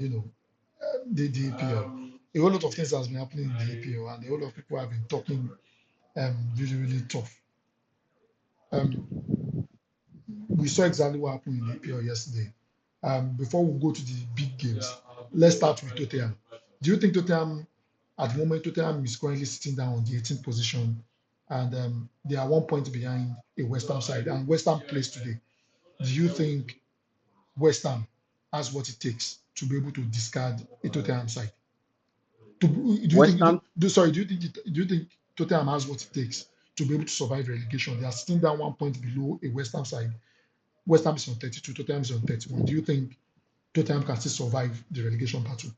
you know, the EPL. A whole lot of things has been happening in the EPL, and a whole lot of people have been talking really, really tough. Um, we saw exactly what happened in the EPL yesterday. Before we go to the big games, let's start with Tottenham. Do you think Tottenham, at the moment, Tottenham is currently sitting down on the 18th position, and they are 1 point behind a West Ham side, and West Ham plays today? Do you think West Ham has what it takes to be able to discard a Tottenham side? Do you West think? Ham. Sorry, do you think Tottenham has what it takes to be able to survive relegation? They are sitting down 1 point below a West Ham side. West Ham is on 32, Tottenham is on 31. Do you think Tottenham can still survive the relegation battle?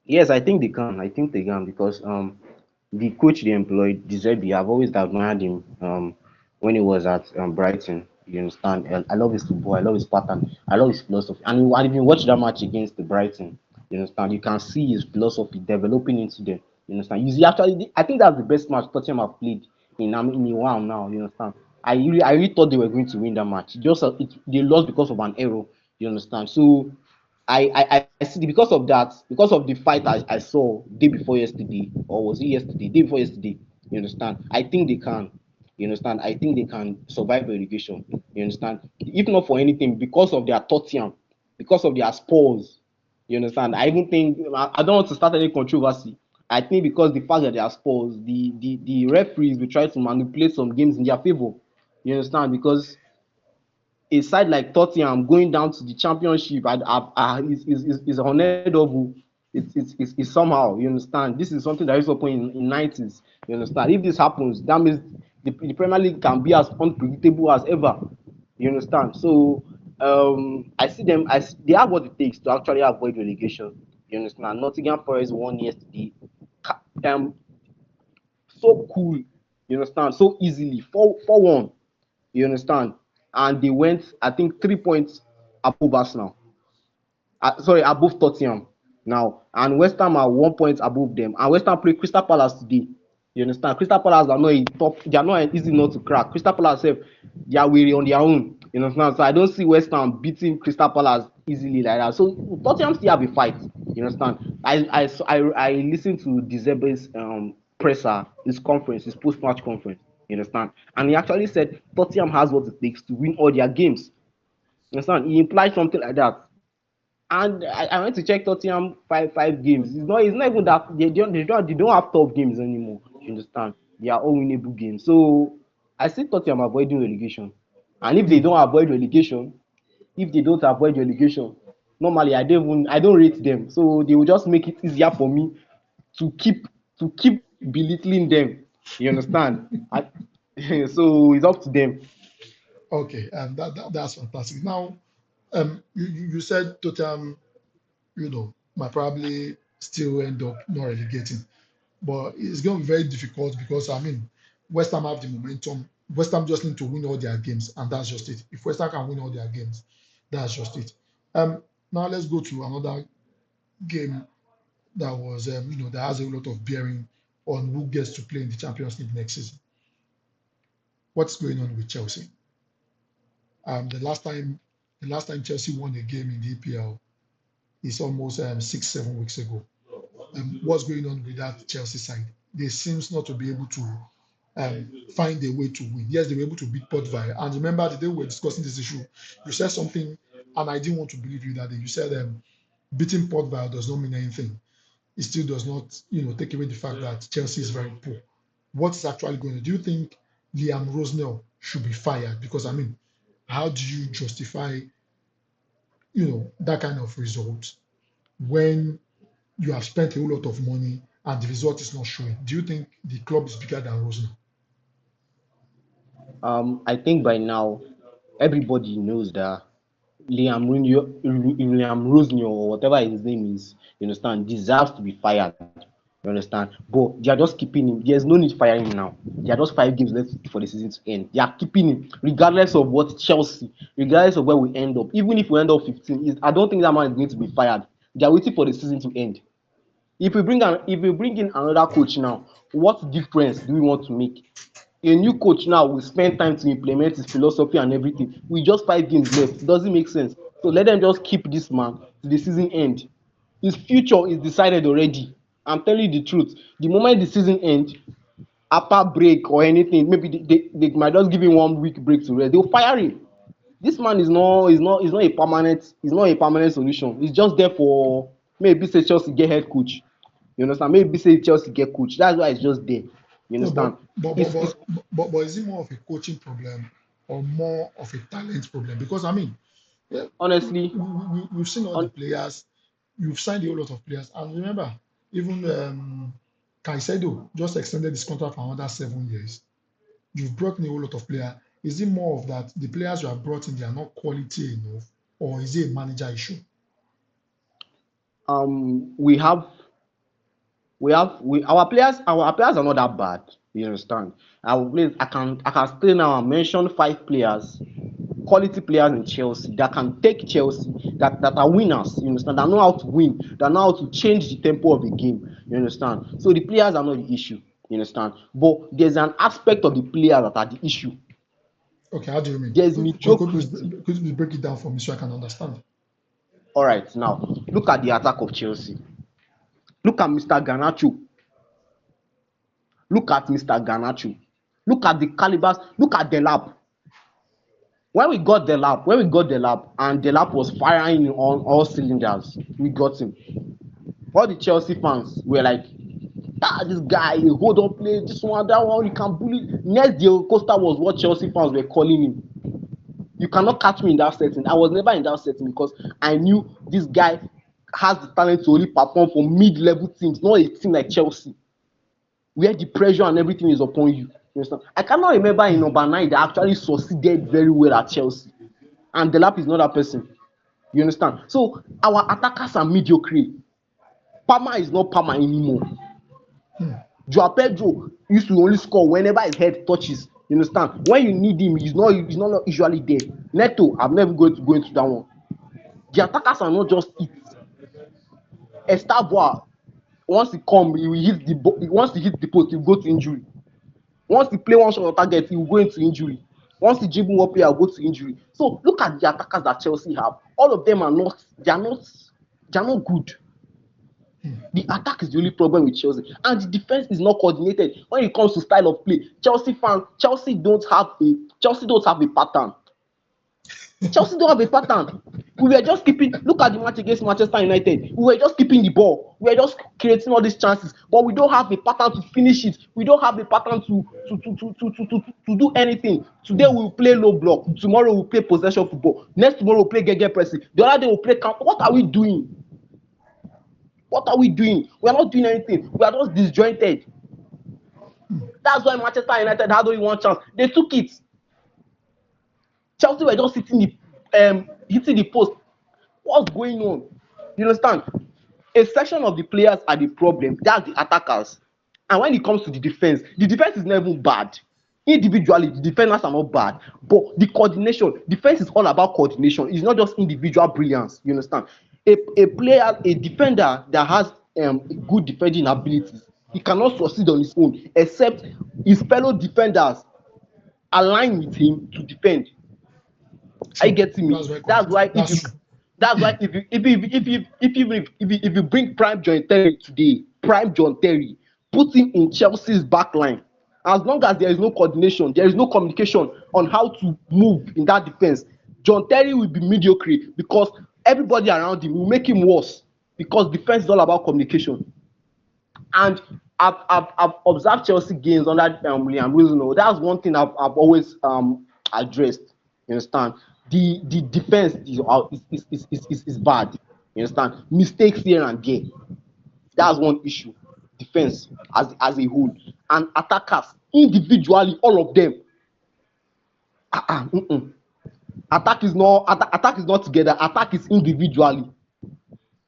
Yes, I think they can. I think they can because the coach they employed, Deserbi, I've always admired him when he was at Brighton. You understand? I love his football. I love his pattern. I love his philosophy. And if you watch that match against the Brighton, you understand? You can see his philosophy developing into them. You understand? You see, actually, I think that's the best match Tottenham have played in a while now. You understand? I really thought they were going to win that match. They lost because of an error. You understand? So I see because of that, because of the fight I saw day before yesterday, or was it yesterday? Day before yesterday, you understand? I think they can. You understand? I think they can survive relegation. You understand? If not for anything, because of their Tottenham, because of their Spurs. You understand? I even think I don't want to start any controversy. I think because the fact that they are Spurs, the referees will try to manipulate some games in their favor. You understand? Because a side like Tottenham going down to the championship is unheard. It's somehow, you understand. This is something that used to happen in 90s. You understand. If this happens, that means the Premier League can be as unpredictable as ever. You understand. So I see them. They have what it takes to actually avoid relegation. You understand. Nottingham Forest won yesterday. Um, so cool. You understand. So easily 4-1. You understand? And they went, I think, 3 points above Arsenal. Sorry, above Tottenham now. And West Ham are 1 point above them. And West Ham play Crystal Palace today. You understand? Crystal Palace are not a top, they are not easy not to crack. Crystal Palace have, they are weary on their own. You understand? So I don't see West Ham beating Crystal Palace easily like that. So Tottenham still have a fight. You understand? I listened to Dezebe's presser, his conference, his post-match conference. You understand? And he actually said Tottenham has what it takes to win all their games. You understand? He implied something like that. And I went to check Tottenham five games. It's not even that they don't have tough games anymore. You understand? They are all winnable games. So I see Tottenham avoiding relegation. And if they Hmm. don't avoid relegation, if they don't avoid relegation, normally I don't rate them. So they will just make it easier for me to keep belittling them. You understand? So it's up to them. Okay, that's fantastic. Now, you said Tottenham, might probably still end up not relegating, but it's going to be very difficult because West Ham have the momentum. West Ham just need to win all their games, and that's just it. If West Ham can win all their games, that's just it. Um, Now let's go to another game that was, that has a lot of bearing on who gets to play in the Champions League next season. What's going on with Chelsea? Um, the last time, the last time Chelsea won a game in the EPL is almost 6, 7 weeks ago. What's going on with that Chelsea side? They seems not to be able to find a way to win. Yes, they were able to beat Port Vale. And remember the day we were discussing this issue, you said something, and I didn't want to believe you that day. You said beating Port Vale does not mean anything. It still does not, take away the fact that Chelsea is very poor. What is actually going on? Do you think Liam Rosnell should be fired? Because how do you justify, that kind of result when you have spent a whole lot of money and the result is not showing? Do you think the club is bigger than Rosnell? I think by now everybody knows that Liam Rosnio or whatever his name is, you understand, deserves to be fired. You understand? But they are just keeping him. There's no need firing him now. There are just 5 games left for the season to end. They are keeping him, regardless of what Chelsea, regardless of where we end up. Even if we end up 15, I don't think that man is going to be fired. They are waiting for the season to end. If we bring in another coach now, what difference do we want to make? A new coach now will spend time to implement his philosophy and everything. With just 5 games left, it doesn't make sense. So let them just keep this man. to the season end. His future is decided already. I'm telling you the truth. The moment the season end, after break or anything, maybe they might just give him 1 week break to rest. They'll fire him. This man is not a permanent solution. He's just there for maybe say Chelsea get head coach. You understand? Maybe say Chelsea get coach. That's why it's just there. You No, understand? It's is it more of a coaching problem or more of a talent problem? Because I mean, yeah, honestly we've seen all the on players. You've signed a whole lot of players, and remember, even Caicedo just extended his contract for another 7 years. You've brought in a whole lot of players. Is it more of that the players you have brought in they are not quality enough, or is it a manager issue? we have our players are not that bad. You understand? Our players, I can still now mention 5 players, quality players in Chelsea that can take Chelsea, that are winners. You understand? That know how to win, that know how to change the tempo of the game. You understand? So the players are not the issue. You understand? But there's an aspect of the players that are the issue. Okay, how do you mean? There's mediocrity. Could you please break it down for me so I can understand? All right, now look at the attack of Chelsea. Look at Mr. Garnacho. Look at Mr. Garnacho. Look at the calibers. Look at Delap. When we got the lap, and the lap was firing on all cylinders, we got him. All the Chelsea fans were like, ah, this guy, a hold on play, this one, that one, you can bully. Next Diego Costa was what Chelsea fans were calling him. You cannot catch me in that setting. I was never in that setting because I knew this guy has the talent to only perform for mid-level teams, not a team like Chelsea, where the pressure and everything is upon you. You understand? I cannot remember in number 9 that actually succeeded very well at Chelsea. And Delap is not that person. You understand? So our attackers are mediocre. Palmer is not Palmer anymore. Hmm. Joao Pedro used to only score whenever his head touches. You understand? When you need him, he's not usually there. Neto, I'm never going to go into that one. The attackers are not just it. Estavois, once he come, he will hit once he hits the post, he will go to injury. Once he play one shot on target, he will go into injury. Once he dribble one player, will go to injury. So look at the attackers that Chelsea have. All of them are not. They are not good. The attack is the only problem with Chelsea, and the defense is not coordinated. When it comes to style of play, Chelsea don't have a pattern. Chelsea don't have a pattern. We were just keeping. Look at the match against Manchester United. We were just keeping the ball. We were just creating all these chances, but we don't have a pattern to finish it. We don't have a pattern to do anything. Today we will play low block. Tomorrow we'll play possession football. Next tomorrow we'll play gege pressing. The other day we'll play counter. What are we doing? What are we doing? We are not doing anything. We are just disjointed. That's why Manchester United had only one chance. They took it. Chelsea were just hitting the post. What's going on? You understand? A section of the players are the problem. That's the attackers. And when it comes to the defense is never bad. Individually, the defenders are not bad. But the coordination, defense is all about coordination. It's not just individual brilliance. You understand? A defender that has good defending abilities, he cannot succeed on his own except his fellow defenders align with him to defend. Are you True. getting me? That's very That's correct. why if That's you true. that's why if you bring Prime John Terry today, Prime John Terry, put him in Chelsea's back line. As long as there is no coordination, there is no communication on how to move in that defense, John Terry will be mediocre because everybody around him will make him worse because defense is all about communication. And I've observed Chelsea games under Liam Wilson. That's one thing I've always addressed. You understand? The defense is bad. You understand? Mistakes here and there. That's one issue. Defense as a whole, and attackers individually, all of them. Mm-mm. Attack is not together. Attack is individually.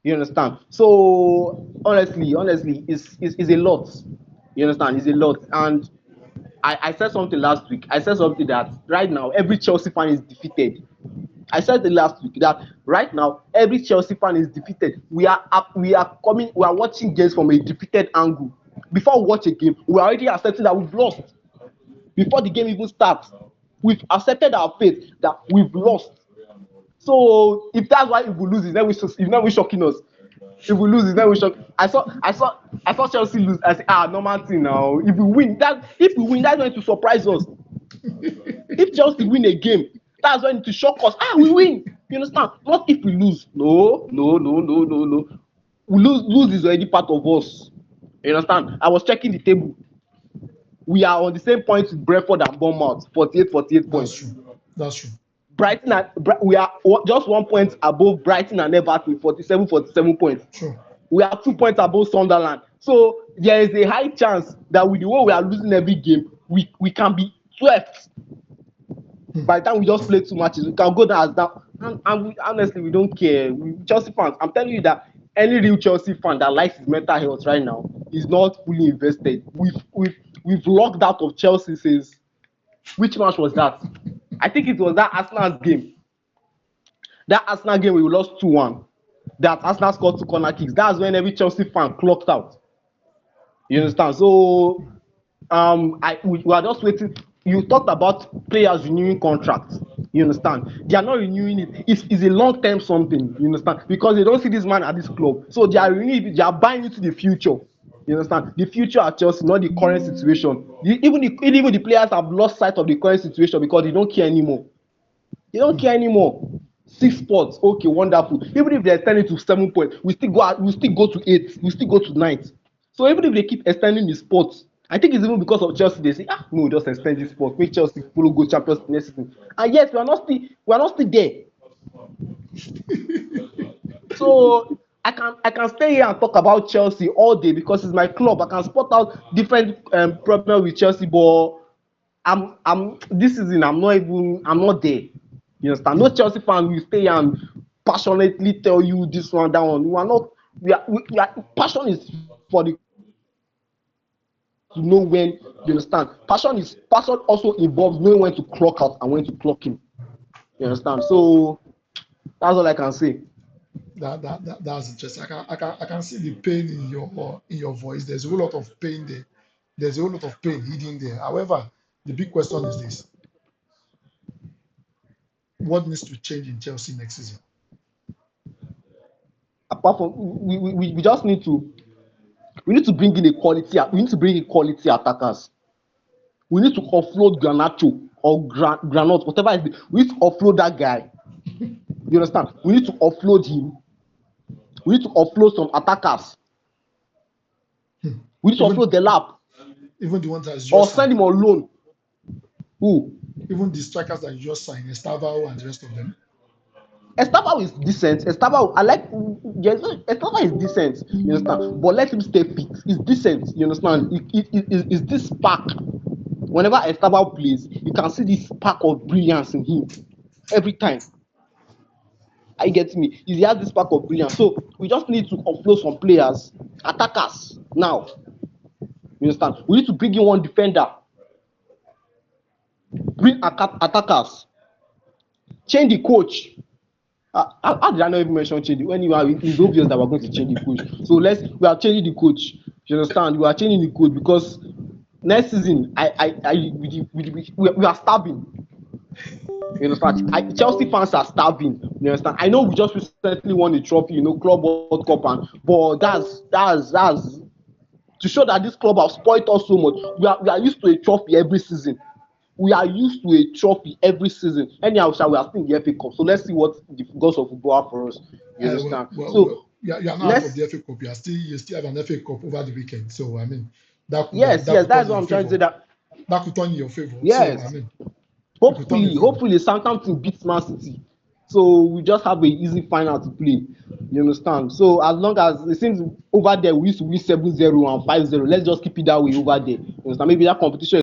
You understand? So honestly, it's a lot. You understand? It's a lot. And I said something last week. I said something that right now every Chelsea fan is defeated. I said it last week that right now every Chelsea fan is defeated. We are watching games from a defeated angle. Before we watch a game, we are already accepting that we've lost. Before the game even starts, we've accepted our fate that we've lost. So if that's why if we lose, it's not we shocking us. If we lose, it's not we shock. I saw Chelsea lose. I said, normal thing now. If we win, that's going to surprise us. If Chelsea win a game, that's when to shock us. We win. You understand? Not if we lose. No, no, no, no, no, no. We lose is already part of us. You understand? I was checking the table. We are on the same point with Brentford and Bournemouth, 48 That's points. true. That's true. We are just 1 point above Brighton and Everton, 47 points. True. We are 2 points above Sunderland. So there is a high chance that with the way we are losing every game, we can be 12th. By the time we just play 2 matches, we can go down as down. And honestly, we don't care. Chelsea fans, I'm telling you that any real Chelsea fan that likes his mental health right now is not fully invested. We've locked out of Chelsea since which match was that? I think it was that Arsenal's game. That Arsenal game we lost 2-1. That Arsenal scored 2 corner kicks. That's when every Chelsea fan clocked out. You understand? So we are just waiting. You talked about players renewing contracts. You understand? They are not renewing it. It's a long-term something. You understand? Because they don't see this man at this club. So they are renewing it. They are buying into the future. You understand? The future at Chelsea, not the current situation. Even the players have lost sight of the current situation because they don't care anymore. They don't care anymore. 6 spots, okay, wonderful. Even if they extend it to 7 points, we still go to 8, we still go to 9. So even if they keep extending the spots, I think it's even because of Chelsea. They say, no, just extend this spot, make Chelsea follow go Champions next season. And yes, we are not still there. So I can stay here and talk about Chelsea all day because it's my club. I can spot out different problems with Chelsea, but I'm this season I'm not there. You understand? No Chelsea fan will stay and passionately tell you this one, that one. Passion is for the to know when. You understand? Passion also involves knowing when to clock out and when to clock in. You understand? So that's all I can say. That's interesting. I can see the pain in your voice. There's a whole lot of pain there. There's a whole lot of pain hidden there. However, the big question is this: what needs to change in Chelsea next season? Apart from we just need to bring in a quality. We need to bring in quality attackers. We need to offload Granacho or Granot, whatever it is. We need to offload that guy. You understand? We need to offload him. We need to offload some attackers. We need to Even offload the lap even the ones that or just send signed, him on loan. Who? even the strikers that you just signed, Estavao and the rest of them. Estava is decent. Estava, I like. Yes, Estava is decent. You understand? But let him stay fit. He's decent. You understand? It's this spark. Whenever Estava plays, you can see this spark of brilliance in him every time. I get me. He has this spark of brilliance. So we just need to offload some players, attackers now. You understand? We need to bring in one defender, bring attackers, change the coach. How did I not even mention change? When it's obvious that we're going to change the coach. So we are changing the coach. You understand? We are changing the coach because next season, we are starving. You understand? Chelsea fans are starving. You understand? I know we just recently won a trophy, Club World Cup, but that's to show that this club has spoiled us so much. We are used to a trophy every season. We are used to a trophy every season. Anyhow, we are still in the FA Cup. So let's see what the gods of football have for us. You understand? So You are not out of let's the FA Cup. You still have an FA Cup over the weekend. So I mean, that yes, could turn that's in what your I'm trying to favor. say. That That could turn in your favor. So I yes, mean, it could turn in hopefully, your favor. hopefully Southampton beats Man City. So we just have a easy final to play. You understand? So as long as it seems over there we used to win 7-0 and 5-0, let's just keep it that way over there. You understand? Maybe that competition